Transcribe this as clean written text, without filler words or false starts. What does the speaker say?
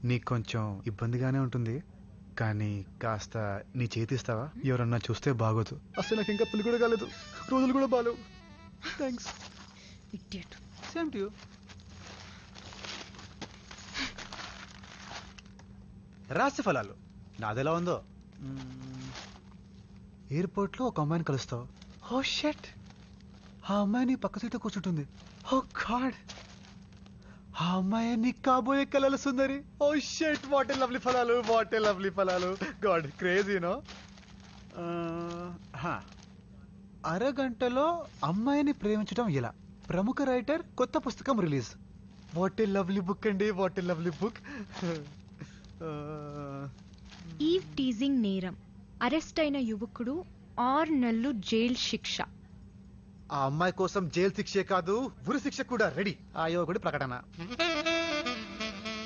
నీకు కొంచెం ఇబ్బందిగానే ఉంటుంది, కానీ కాస్త నీ చేతి ఇస్తావా? ఎవరన్నా చూస్తే బాగోదు. అసలు నాకు ఇంకా పెళ్లి కూడా కాలేదు, రోజులు కూడా బాలేవు. Thanks. Idiot. Same to you. రాశి ఫలాలు నాదెలా ఉందో. ఎయిర్పోర్ట్లో ఒక అమ్మాయిని కలుస్తావు. ఓ షట్, ఆ అమ్మాయి నీ పక్క సీట్లో కూర్చుంటుంది. ఓ గాడ్, ఆ అమ్మాయి నీ కాబోయే కలల సుందరి. Oh shut, what a lovely ఫలాలు, వాట్ ఏ లవ్లీ ఫలాలు. గాడ్, క్రేజీనో. అరగంటలో అమ్మాయిని ప్రేమించడం ఎలా? ప్రముఖ రైటర్ కొత్త పుస్తకం release. What a lovely book అండి, what a lovely book. Eve teasing నేరం, అరెస్ట్ అయిన యువకుడు 6 నెలలు జైలు శిక్ష. ఆ అమ్మాయి కోసం జైలు శిక్షే కాదు, ఉరి శిక్ష కూడా రెడీ. ఆ యువకుడి ప్రకటన.